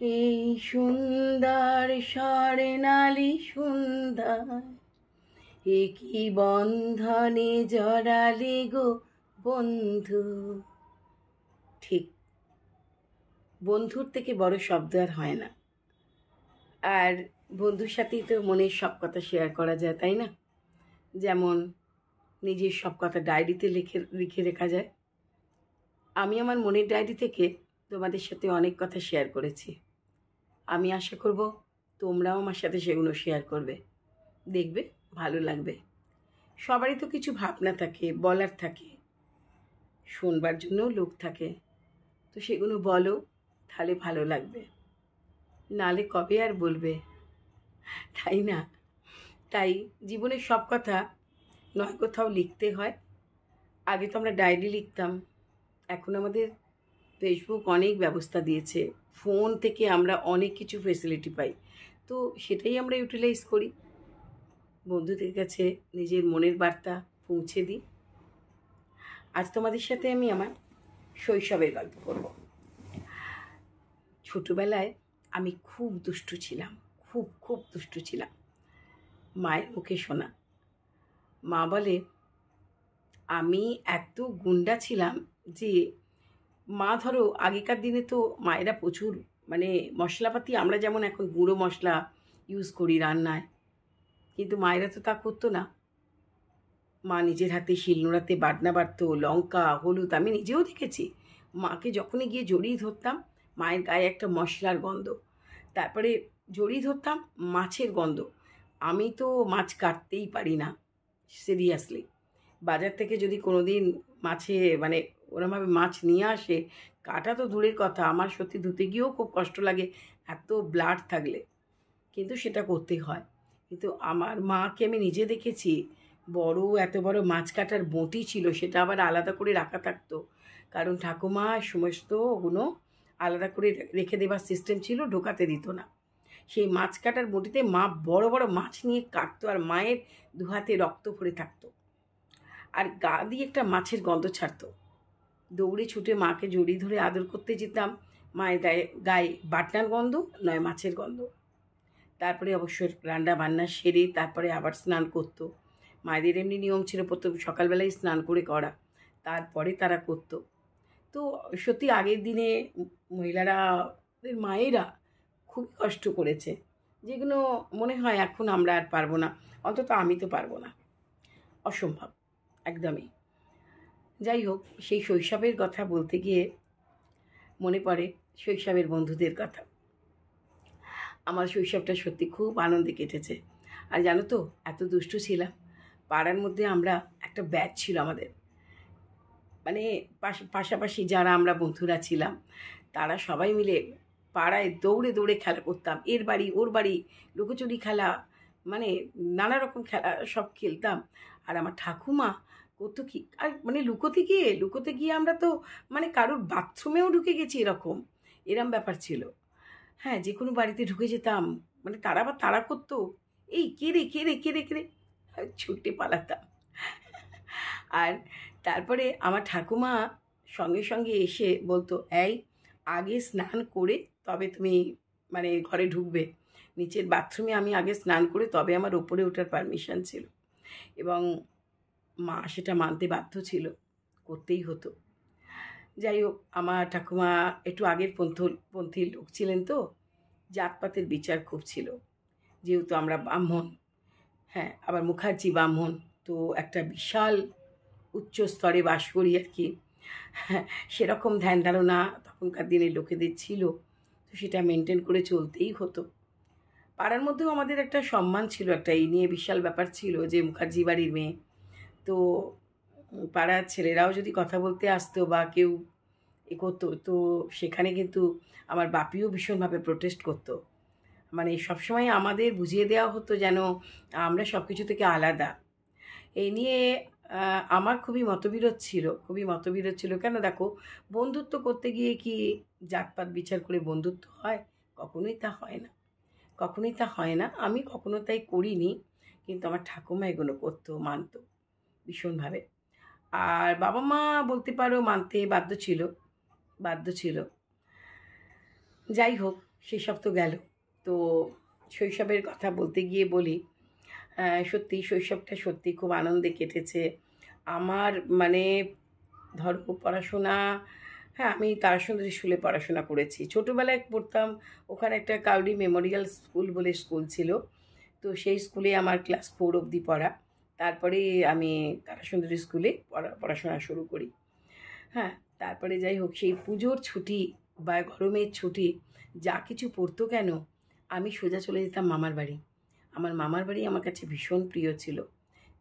এই সুন্দর স্বর্ণালী সন্ধ্যায় এ কি বন্ধনে জড়ালে গো বন্ধু। ঠিক, বন্ধুর থেকে বড় শব্দ আর হয় না। আর বন্ধুর সাথেই তো মনের সব কথা শেয়ার করা যায়, তাই না? যেমন নিজের সব কথা ডায়েরিতে লিখে লিখে রেখা যায়। আমি আমার মনের ডায়েরি থেকে তোমাদের সাথে অনেক কথা শেয়ার করেছি। আমি আশা করব তোমরাও আমার সাথে সেগুলো শেয়ার করবে। দেখবে ভালো লাগবে। সবারই তো কিছু ভাবনা থাকে, বলার থাকে, শোনবার জন্যও লোক থাকে। তো সেগুলো বলো, তাহলে ভালো লাগবে। নালে কবে আর বলবে, তাই না? তাই জীবনের সব কথা নয় কোথাও লিখতে হয়। আগে তো আমরা ডায়েরি লিখতাম, এখন আমাদের ফেসবুক অনেক ব্যবস্থা দিয়েছে। ফোন থেকে আমরা অনেক কিছু ফেসিলিটি পাই। তো সেটাই আমরা ইউটিলাইজ করি, বন্ধুদের কাছে নিজের মনের বার্তা পৌঁছে দিই। আজ তোমাদের সাথে আমি আমার শৈশবের গল্প করব। ছোটবেলায় আমি খুব দুষ্টু ছিলাম, খুব খুব দুষ্টু ছিলাম। মায়ের মুখে শোনা, মা বলে আমি এত গুন্ডা ছিলাম যে মা ধরো আগেকার দিনে তো মায়েরা প্রচুর মানে মশলাপাতি আমরা যেমন এখন গুঁড়ো মশলা ইউজ করি রান্নায়, কিন্তু মায়েরা তো তা করতো না। মা নিজের হাতে শিলনোড়াতে বাটনা বাটতো, লঙ্কা হলুদ আমি নিজেও দেখেছি। মাকে যখনই গিয়ে জড়িয়ে ধরতাম, মায়ের গায়ে একটা মশলার গন্ধ, তারপরে জড়িয়ে ধরতাম মাছের গন্ধ। আমি তো মাছ কাটতেই পারি না, সিরিয়াসলি। বাজার থেকে যদি কোনো দিন মাছে মানে ওরমভাবে মাছ নিয়ে আসে, কাটা তো দূরের কথা, আমার সত্যি ধুতে গিয়েও খুব কষ্ট লাগে এত ব্লাড থাকলে, কিন্তু সেটা করতেই হয়। কিন্তু আমার মাকে আমি নিজে দেখেছি, বড় এত বড় মাছ কাটার বঁটি ছিল, সেটা আবার আলাদা করে রাখা থাকতো, কারণ ঠাকুমা সমস্ত ওগুলো আলাদা করে রেখে দেবার সিস্টেম ছিল, ঢোকাতে দিত না। সেই মাছ কাটার বঁটিতে মা বড় বড় মাছ নিয়ে কাটতো, আর মায়ের দুহাতে রক্ত ভরে থাকতো, আর গা দিয়ে একটা মাছের গন্ধ ছাড়তো। দৌড়ে ছুটে মাকে জড়িয়ে ধরে আদর করতে যেতাম। মায়ের গায়ে গায়ে বাটনার গন্ধ, নয় মাছের গন্ধ। তারপরে অবশ্য রান্না বান্না সেরে তারপরে আবার স্নান করতো। মায়েদের এমনি নিয়ম ছিল প্রথম সকালবেলায় স্নান করে করা, তারপরে তারা করতো। তো সত্যি আগের দিনে মহিলারা, মায়েরা খুবই কষ্ট করেছে, যেগুলো মনে হয় এখন আমরা আর পারবো না, অন্তত আমি তো পারবো না, অসম্ভব একদমই। যাই হোক, সেই শৈশবের কথা বলতে গিয়ে মনে পড়ে শৈশবের বন্ধুদের কথা। আমার শৈশবটা সত্যি খুব আনন্দে কেটেছে। আর জানো তো, এত দুষ্টু ছিলাম, পাড়ার মধ্যে আমরা একটা ব্যাচ ছিল আমাদের, মানে পাশাপাশি যারা আমরা বন্ধুরা ছিলাম, তারা সবাই মিলে পাড়ায় দৌড়ে দৌড়ে খেলা করতাম, এর বাড়ি ওর বাড়ি, লুকোচুরি খেলা, মানে নানা রকম খেলা সব খেলতাম। আর আমার ঠাকুমা করতো কি, আর মানে লুকোতে গিয়ে আমরা তো মানে কারোর বাথরুমেও ঢুকে গেছি, এরম ব্যাপার ছিল। হ্যাঁ, যে কোনো বাড়িতে ঢুকে যেতাম, মানে তারা আবার তাড়া করতো, এই কে রে কে রে কে রে কে রে, ছুটে পালাতাম। আর তারপরে আমার ঠাকুমা সঙ্গে সঙ্গে এসে বলতো, এই আগে স্নান করে তবে তুমি মানে ঘরে ঢুকবে। নিচের বাথরুমে আমি আগে স্নান করে তবে আমার ওপরে ওঠার পারমিশন ছিল, এবং মা সেটা মানতে বাধ্য ছিল, করতেই হতো। যাই হোক, আমার ঠাকুমা একটু আগের পন্থীর লোক ছিলেন, তো জাতপাতের বিচার খুব ছিল, যেহেতু আমরা ব্রাহ্মণ, হ্যাঁ আবার মুখার্জি ব্রাহ্মণ, তো একটা বিশাল উচ্চ স্তরে বাস করি আর কি। হ্যাঁ, সেরকম ধ্যান ধারণা তখনকার দিনের লোকেদের ছিল, তো সেটা মেনটেন করে চলতেই হতো। পাড়ার মধ্যেও আমাদের একটা সম্মান ছিল, একটা এই নিয়ে বিশাল ব্যাপার ছিল যে মুখার্জি বাড়ির মেয়ে। তো পাড়ার ছেলেরাও যদি কথা বলতে আসতো বা কেউ এ করতো, তো সেখানে কিন্তু আমার বাপিও ভীষণভাবে প্রোটেস্ট করতো। মানে সবসময় আমাদের বুঝিয়ে দেওয়া হতো যেন আমরা সব কিছু থেকে আলাদা। এই নিয়ে আমার খুবই মতবিরোধ ছিল। কেন দেখো, বন্ধুত্ব করতে গিয়ে কি জাতপাত বিচার করে বন্ধুত্ব হয়? কখনোই তা হয় না, কখনোই তা হয় না। আমি কখনো তাই করিনি, কিন্তু আমার ঠাকুমা এগুলো করতো, মানতো ভীষণভাবে। আর বাবা মা বলতে পারো মানতে বাধ্য ছিল। যাই হোক, সেসব তো গেল। তো শৈশবের কথা বলতে গিয়ে বলি, সত্যি শৈশবটা সত্যি খুব আনন্দে কেটেছে আমার। মানে ধরো পড়াশোনা, হ্যাঁ আমি তারাসুন্দরী স্কুলে পড়াশোনা করেছি। ছোটোবেলায় পড়তাম ওখানে একটা কাউরি মেমোরিয়াল স্কুল বলে স্কুল ছিল। তো সেই স্কুলে আমার ক্লাস 4 অবধি পড়া। তারপরে আমি তারাসুন্দরী স্কুলে পড়াশোনা শুরু করি। হ্যাঁ, তারপরে যাই হোক, সেই পুজোর ছুটি বা গরমের ছুটি যা কিছু পড়তো কেন, আমি সোজা চলে যেতাম মামার বাড়ি। আমার মামার বাড়ি আমার কাছে ভীষণ প্রিয় ছিল।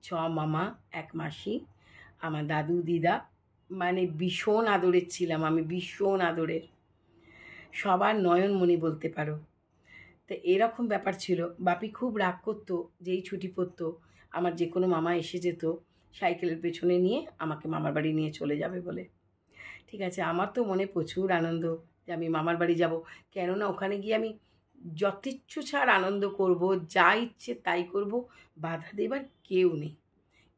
6 মামা, 1 মাসি, আমার দাদু দিদা, মানে ভীষণ আদরের ছিলাম আমি, ভীষণ আদরের। সবার নয়নমণি বলতে পারো। তো এরকম ব্যাপার ছিল। বাপি খুব রাগ করতো যেই ছুটি পড়তো আমার যে কোনো মামা এসে যেত সাইকেলের পেছনে নিয়ে আমাকে মামার বাড়ি নিয়ে চলে যাবে বলে। ঠিক আছে, আমার তো মনে প্রচুর আনন্দ যে আমি মামার বাড়ি যাব। কেননা ওখানে গিয়ে আমি যথেচ্ছ ছাড় আনন্দ করব, যা ইচ্ছে তাই করব, বাধা দেবার কেউ নেই,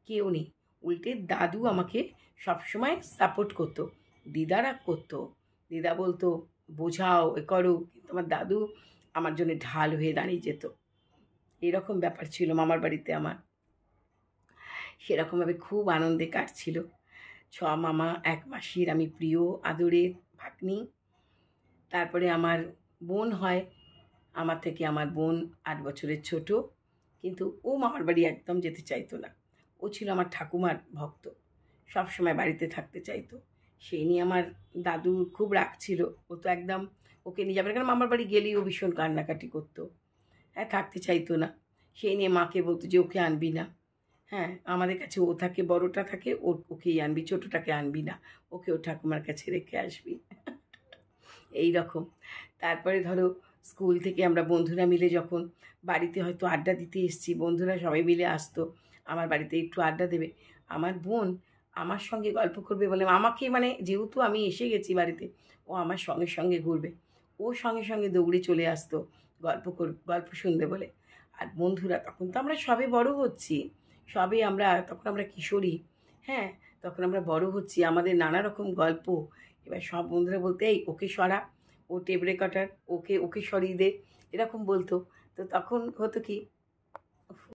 কেউ নেই। উল্টে দাদু আমাকে সবসময় সাপোর্ট করতো। দিদা রাগ করতো, দিদা বলতো বোঝাও এ করো, কিন্তু আমার দাদু আমার জন্য ঢাল হয়ে দাঁড়িয়ে যেত। এরকম ব্যাপার ছিল মামার বাড়িতে আমার। সেরকমভাবে খুব আনন্দে কাটছিল। 6 মামা, 1 মাসির আমি প্রিয় আদরের ভাগ্নি। তারপরে আমার বোন হয়, আমার থেকে আমার বোন 8 বছরের ছোট। কিন্তু ও মামার বাড়ি একদম যেতে চাইতো না। ও ছিল আমার ঠাকুমার ভক্ত, সবসময় বাড়িতে থাকতে চাইতো। সেই নিয়ে আমার দাদু খুব রাগ ছিল। ও তো একদম ওকে নিয়ে যাবে না, কারণ মামার বাড়ি গেলেই ও ভীষণ কান্নাকাটি করতো। হ্যাঁ, থাকতে চাইতো না। সেই নিয়ে মাকে বলতো যে ওকে আনবি না। হ্যাঁ, আমাদের কাছে ও থাকে, বড়টা থাকে, ওকেই আনবি, ছোটোটাকে আনবি না, ওকে ও ঠাকুমার কাছে রেখে আসবি। এই রকম। তারপরে ধরো স্কুল থেকে আমরা বন্ধুরা মিলে যখন বাড়িতে হয়তো আড্ডা দিতে এসেছি, বন্ধুরা সবাই মিলে আসতো আমার বাড়িতে একটু আড্ডা দেবে। আমার বোন আমার সঙ্গে গল্প করবে বলে আমাকে, মানে যেহেতু আমি এসে গেছি বাড়িতে, ও আমার সঙ্গে সঙ্গে ঘুরবে। ও সঙ্গে সঙ্গে দৌড়ে চলে আসতো গল্প শুনবে বলে। আর বন্ধুরা তখন তো আমরা সবে বড় হচ্ছি, তখন আমরা কিশোরী। হ্যাঁ, তখন আমরা বড় হচ্ছি, আমাদের নানা রকম গল্প। এবার সব বন্ধুরা বলতে এই ওকে সরা, ও টেপ রেকর্ডার, ওকে ওকে সরিয়ে দে, এরকম বলতো। তো তখন হতো কি,